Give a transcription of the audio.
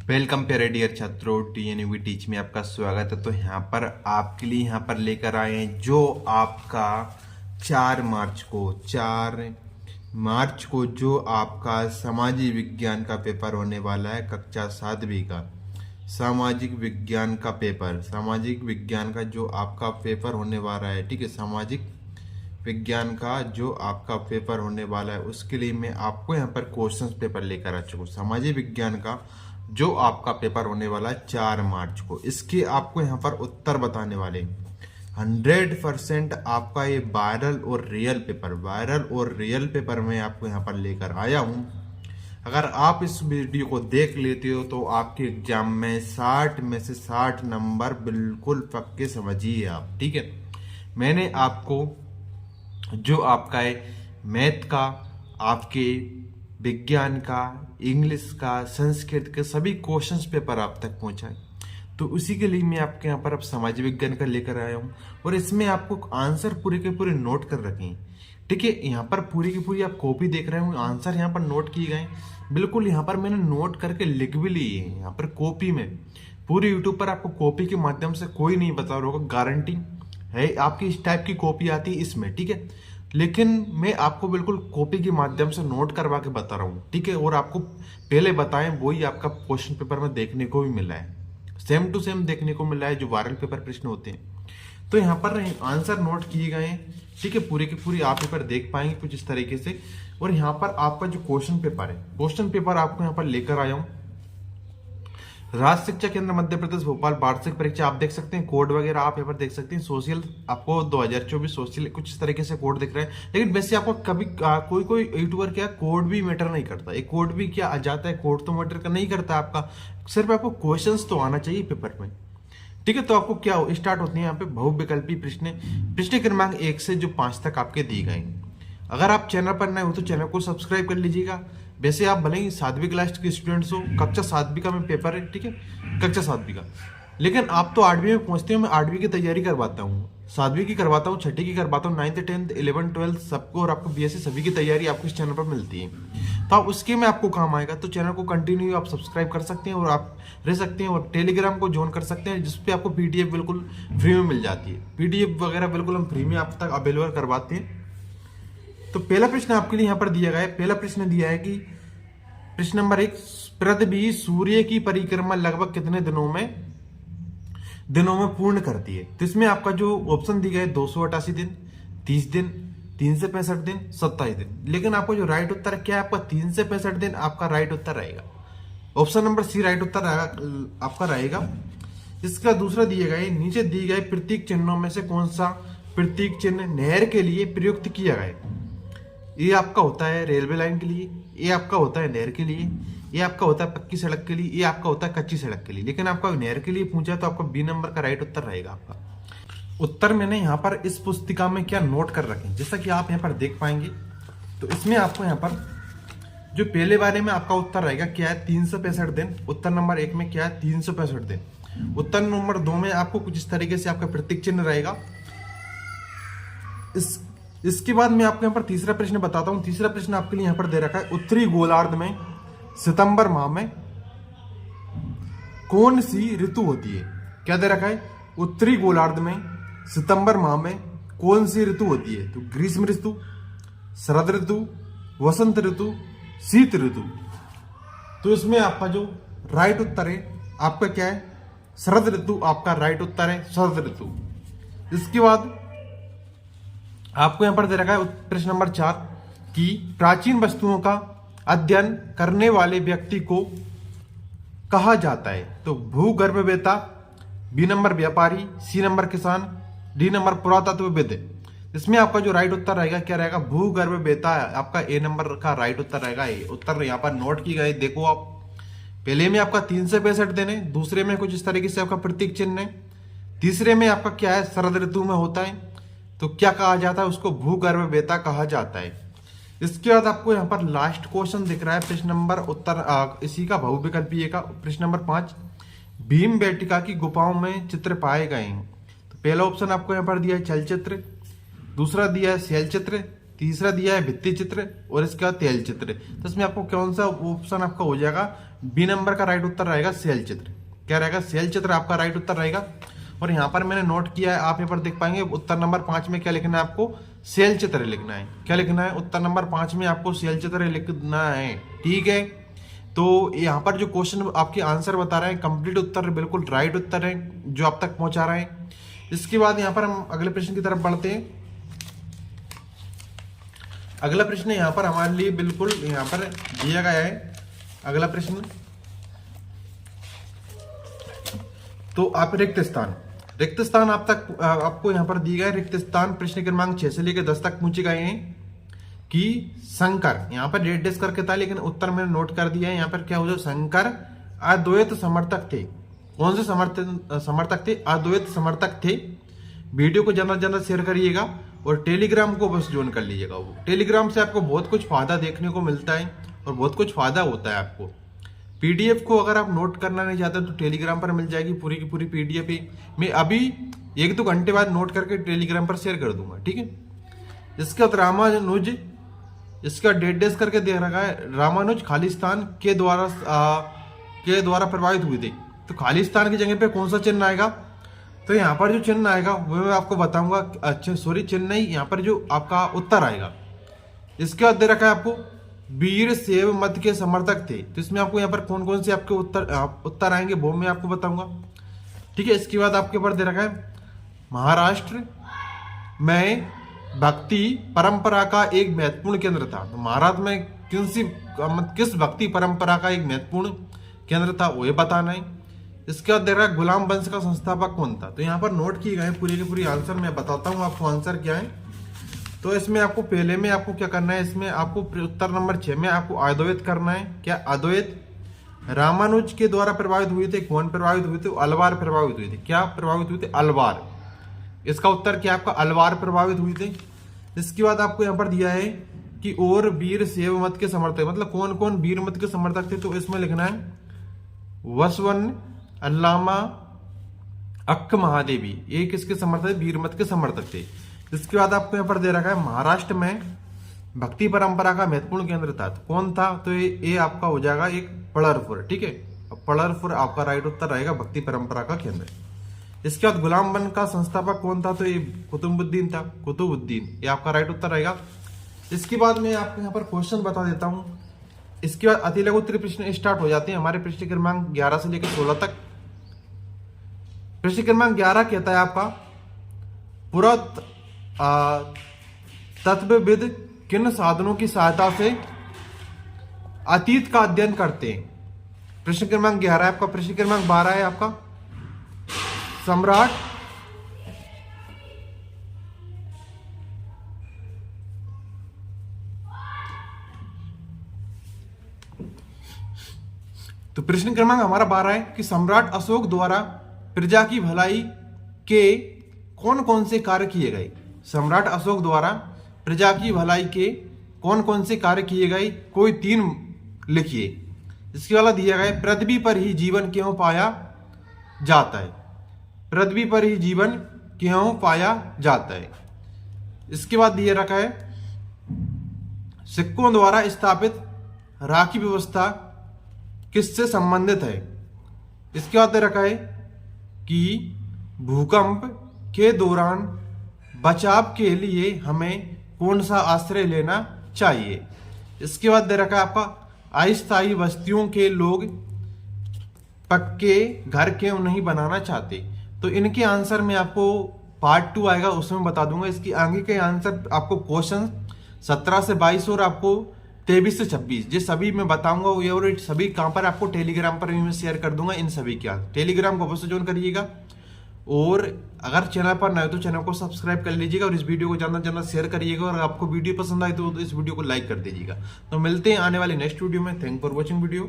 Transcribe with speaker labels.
Speaker 1: Welcome पे dear छात्रों, TNU teach में आपका स्वागत है। तो यहाँ पर आपके लिए यहाँ पर लेकर आए हैं जो आपका 4 मार्च को जो आपका सामाजिक विज्ञान का पेपर होने वाला है, कक्षा 7वीं का सामाजिक विज्ञान का पेपर। सामाजिक विज्ञान का जो आपका पेपर होने वाला है, ठीक है, सामाजिक विज्ञान का जो आपका पेपर होने वाला है उसके लिए मैं आपको यहाँ पर क्वेश्चंस पेपर लेकर आ चुका हूँ। सामाजिक विज्ञान का जो आपका पेपर होने वाला है 4 मार्च को, इसके आपको यहाँ पर उत्तर बताने वाले 100% आपका ये वायरल और रियल पेपर मैं आपको यहाँ पर लेकर आया हूँ। अगर आप इस वीडियो को देख लेते हो तो आपके एग्जाम में 60 में से 60 नंबर बिल्कुल पक्के समझिए आप, ठीक है। मैंने आपको जो आपका है मैथ का, आपके विज्ञान का, इंग्लिश का, संस्कृत के सभी क्वेश्चंस पेपर आप तक पहुंचाए, तो उसी के लिए मैं आपके यहाँ पर अब सामाजिक विज्ञान का लेकर आया हूँ। और इसमें आपको आंसर पूरे के पूरे नोट कर रखे हैं, ठीक है। यहाँ पर पूरी की पूरी आप कॉपी देख रहे हो, आंसर यहाँ पर नोट किए गए बिल्कुल। यहाँ पर मैंने नोट करके लिख भी लिए हैं यहाँ पर कॉपी में। पूरी यूट्यूब पर आपको कॉपी के माध्यम से कोई नहीं बता रहा होगा, गारंटी है आपकी इस टाइप की कॉपी आती है इसमें, ठीक है। लेकिन मैं आपको बिल्कुल कॉपी के माध्यम से नोट करवा के बता रहा हूँ, ठीक है। और आपको पहले बताएं वही आपका क्वेश्चन पेपर में देखने को भी मिला है, सेम टू सेम देखने को मिला है जो वायरल पेपर प्रश्न होते हैं। तो यहाँ पर आंसर नोट किए गए हैं, ठीक है। पूरे के पूरी आप पेपर देख पाएंगे कुछ इस तरीके से। और यहाँ पर आपका जो क्वेश्चन पेपर आपको यहाँ पर लेकर आया हूँ। राज्य शिक्षा केंद्र मध्य प्रदेश भोपाल वार्षिक परीक्षा आप देख सकते हैं, कोड वगैरह आप यहाँ पर देख सकते हैं। सोशल आपको 2024 सोशल कुछ इस तरीके से कोड दिख रहा है। लेकिन वैसे आपको कभी कोई यूट्यूबर क्या कोड भी मैटर नहीं करता, एक कोड भी क्या आ जाता है, कोड तो मैटर नहीं करता आपका, सिर्फ आपको क्वेश्चंस तो आना चाहिए पेपर में, ठीक है। तो आपको क्या स्टार्ट होती है यहाँ पे बहुविकल्पी प्रश्न क्रमांक 1 से जो 5 तक आपके दिए गए। अगर आप चैनल पर नए हो तो चैनल को सब्सक्राइब कर लीजिएगा। वैसे आप भले ही 7वीं क्लास के स्टूडेंट्स हो, कक्षा 7वीं का मैं पेपर है, ठीक है, कक्षा 7वीं का। लेकिन आप तो 8वीं में पहुंचते हो, मैं 8वीं की तैयारी करवाता हूँ, 7वीं की करवाता हूँ, 6ठी की करवाता हूँ, 9th 10th 11th 12th सबको, और आपको बीएससी सभी की तैयारी आपको इस चैनल पर मिलती है। तो आप उसके में आपको काम आएगा, तो चैनल को कंटिन्यू आप सब्सक्राइब कर सकते हैं और आप रह सकते हैं, और टेलीग्राम को ज्वाइन कर सकते हैं जिसपे आपको पीडीएफ बिल्कुल फ्री में मिल जाती है। पीडीएफ वगैरह बिल्कुल हम फ्री में आप तक अवेलेबल करवाते हैं। तो पहला प्रश्न आपके लिए यहाँ पर दिया गया है। पहला प्रश्न दिया है कि प्रश्न नंबर 1, पृथ्वी सूर्य की परिक्रमा लगभग कितने दिनों में पूर्ण करती है। तो इसमें आपका जो ऑप्शन दिया है 288 दिन, 30 दिन, 365 दिन, 27 दिन। लेकिन आपको जो राइट उत्तर क्या है, आपका 365 दिन आपका राइट उत्तर रहेगा। ऑप्शन नंबर सी राइट उत्तर आपका रहेगा। इसका दूसरा दिया गया, नीचे दिए गए प्रतीक चिन्हों में से कौन सा प्रतीक चिन्ह नहर के लिए प्रयुक्त किया गया। ये आपका होता है रेलवे लाइन के लिए, ये आपका होता है नहर के लिए, ये आपका होता है पक्की सड़क के लिए, ये आपका होता है कच्ची सड़क के लिए। लेकिन आपका नहर के लिए पूछा तो आपका बी नंबर का राइट उत्तर रहेगा। आपका उत्तर मैंने यहाँ पर इस पुस्तिका में क्या नोट कर रखे, जैसा कि आप यहाँ पर देख पाएंगे। तो इसमें आपको यहाँ पर जो पहले बारे में आपका उत्तर रहेगा क्या है, 365 दिन। उत्तर नंबर 1 में क्या है, 365 दिन। उत्तर नंबर 2 में आपको कुछ इस तरीके से आपका प्रतीक चिन्ह रहेगा। इसके बाद मैं आपको यहाँ पर तीसरा प्रश्न बताता हूँ। तीसरा प्रश्न आपके लिए यहाँ पर दे रखा है, उत्तरी गोलार्ध में सितंबर माह में कौन सी ऋतु होती है। क्या दे रखा है, उत्तरी गोलार्ध में सितंबर माह में कौन सी ऋतु होती है। तो ग्रीष्म ऋतु, शरद ऋतु, वसंत ऋतु, शीत ऋतु। तो इसमें आपका जो राइट उत्तर है आपका क्या है, शरद ऋतु आपका राइट उत्तर है, शरद ऋतु। इसके बाद आपको यहां पर दे रखा है प्रश्न नंबर 4 कि प्राचीन वस्तुओं का अध्ययन करने वाले व्यक्ति को कहा जाता है। तो भूगर्भवेत्ता, बी नंबर व्यापारी, सी नंबर किसान, डी नंबर पुरातत्वविद। इसमें आपका जो राइट उत्तर रहेगा क्या रहेगा, भूगर्भवेत्ता आपका ए नंबर का राइट उत्तर रहेगा। ए उत्तर यहाँ पर नोट की गए, देखो आप पहले में आपका 365 दिन है, दूसरे में कुछ इस तरीके से आपका प्रतीक चिन्ह है, तीसरे में आपका क्या है, शरद ऋतु में होता है। तो क्या कहा जाता है, उसको भूगर्भवेत्ता कहा जाता है। इसके बाद आपको यहाँ पर लास्ट क्वेश्चन दिख रहा है, प्रश्न नंबर उत्तर इसी का बहुविकल्पीय का प्रश्न नंबर 5, भीमबेटका की गुफाओं में चित्र पाए गए हैं। तो पहला ऑप्शन आपको यहाँ पर दिया है चलचित्र, दूसरा दिया है शैल चित्र, तीसरा दिया है भित्ति चित्र, और इसके बाद तेल चित्र। तो इसमें आपको कौन सा ऑप्शन आपका हो जाएगा, बी नंबर का राइट उत्तर रहेगा शैल चित्र। क्या रहेगा? शैल चित्र आपका राइट उत्तर रहेगा। और यहाँ पर मैंने नोट किया है, आप यहाँ पर देख पाएंगे उत्तर नंबर 5 में क्या लिखना है आपको? शैल चित्र लिखना है। क्या लिखना है? उत्तर नंबर 5 में आपको शैल चित्र लिखना है। ठीक है, तो यहाँ पर जो क्वेश्चन आपके आंसर बता रहे हैं कंप्लीट उत्तर बिल्कुल राइट उत्तर है जो आप तक पहुंचा रहे हैं। इसके बाद यहाँ पर हम अगले प्रश्न की तरफ बढ़ते हैं। अगला प्रश्न यहाँ पर हमारे लिए बिल्कुल यहाँ पर दिया गया है। अगला प्रश्न, तो आप रिक्त स्थान आप तक आपको यहाँ पर दिए गए रिक्त स्थान प्रश्न क्रमांक 6 से लेकर 10 तक पूछे गए हैं कि शंकर, यहाँ पर रेड डेस करके था लेकिन उत्तर मैंने नोट कर दिया है। यहाँ पर क्या हो जाए? शंकर अद्वैत समर्थक थे। कौन से समर्थक थे? अद्वैत समर्थक थे। वीडियो को ज्यादा से ज्यादा शेयर करिएगा और टेलीग्राम को बस ज्वाइन कर लीजिएगा। वो टेलीग्राम से आपको बहुत कुछ फायदा देखने को मिलता है और बहुत कुछ फायदा होता है आपको। पीडीएफ को अगर आप नोट करना नहीं चाहते तो टेलीग्राम पर मिल जाएगी पूरी की पूरी पीडीएफ ही। मैं अभी 1-2 घंटे बाद नोट करके टेलीग्राम पर शेयर कर दूंगा। ठीक है, इसके बाद रामानुज, इसका डेट डेस करके दे रखा है। रामानुज खालिस्तान के द्वारा प्रभावित हुए थे। तो खालिस्तान की जगह पे कौन सा चिन्ह आएगा? तो यहाँ पर जो चिन्ह आएगा वो मैं आपको बताऊंगा। अच्छा सॉरी, चिन्ह नहीं, यहाँ पर जो आपका उत्तर आएगा। इसके बाद दे रखा है आपको वीर शैव मत के समर्थक थे। तो इसमें आपको यहाँ पर कौन कौन से आपके उत्तर आएंगे वो मैं आपको बताऊंगा। ठीक है, इसके बाद आपके ऊपर दे रखा है महाराष्ट्र में भक्ति परंपरा का एक महत्वपूर्ण केंद्र था। तो महाराष्ट्र में किस भक्ति परंपरा का एक महत्वपूर्ण केंद्र था वो ये बताना है। इसके बाद दे रहा है गुलाम वंश का संस्थापक कौन था। तो यहाँ पर नोट किए गए पूरी की पूरी आंसर मैं बताता हूँ आपको आंसर क्या है। तो इसमें आपको पहले में आपको क्या करना है, इसमें आपको उत्तर नंबर 6 में आपको अद्वैत करना है। क्या? अद्वैत। रामानुज के द्वारा प्रभावित हुए थे। कौन प्रभावित हुए थे? अलवार प्रभावित हुए थे। क्या प्रभावित हुए थे? अलवार। इसका उत्तर क्या आपका? अलवार प्रभावित हुए थे। इसके बाद आपको यहाँ पर दिया है कि और वीर शैव मत के समर्थक, मतलब कौन कौन वीर मत के समर्थक थे। तो इसमें लिखना है वसवन, अल्लामा, अक्क महादेवी, ये किसके समर्थक? वीर मत के समर्थक थे। इसके बाद आपको यहाँ पर दे रखा है महाराष्ट्र में भक्ति परंपरा का महत्वपूर्ण केंद्र था। तो कौन था? तो ये आपका हो जाएगा एक पलरपुर। ठीक है, पलरपुर आपका राइट उत्तर रहेगा, भक्ति परंपरा का केंद्र। इसके बाद गुलाम वंश का संस्थापक कौन था? तो ये कुतुबुद्दीन था, कुतुबुद्दीन, ये आपका राइट उत्तर रहेगा। इसके बाद मैं आपको यहाँ पर क्वेश्चन बता देता हूँ। इसके बाद अति लघु उत्तरीय प्रश्न स्टार्ट हो जाते हैं हमारे प्रश्न क्रमांक 11 से लेकर 16 तक। प्रश्न क्रमांक 11 कहता है आपका तत्वविद किन साधनों की सहायता से अतीत का अध्ययन करते हैं। प्रश्न क्रमांक 11 है आपका। प्रश्न क्रमांक 12 है आपका सम्राट तो प्रश्न क्रमांक हमारा 12 है कि सम्राट अशोक द्वारा प्रजा की भलाई के कौन कौन से कार्य किए गए। सम्राट अशोक द्वारा प्रजा की भलाई के कौन कौन से कार्य किए गए, कोई 3 लिखिए। इसके वाला दिया गया है पृथ्वी पर ही जीवन क्यों पाया जाता है। पृथ्वी पर ही जीवन क्यों पाया जाता है। इसके बाद दिया रखा है सिक्कों द्वारा स्थापित राखी व्यवस्था किससे संबंधित है। इसके बाद दे रखा है कि भूकंप के दौरान बचाव के लिए हमें कौन सा आश्रय लेना चाहिए। इसके बाद दे रखा है आपका अस्थायी बस्तियों के लोग पक्के घर क्यों नहीं बनाना चाहते। तो इनके आंसर में आपको पार्ट 2 आएगा, उसमें बता दूंगा। इसकी आगे के आंसर आपको क्वेश्चन 17 से 22 और आपको 23 से 26 ये सभी मैं बताऊंगा। और सभी कहां पर आपको टेलीग्राम पर भी मैं शेयर कर दूंगा। इन सभी क्या टेलीग्राम को अवश्य ज्वाइन करिएगा और अगर चैनल पर नए तो चैनल को सब्सक्राइब कर लीजिएगा और इस वीडियो को ज्यादा से ज्यादा शेयर करिएगा। और आपको वीडियो पसंद आए तो इस वीडियो को लाइक कर दीजिएगा। तो मिलते हैं आने वाले नेक्स्ट वीडियो में। Thank for watching video.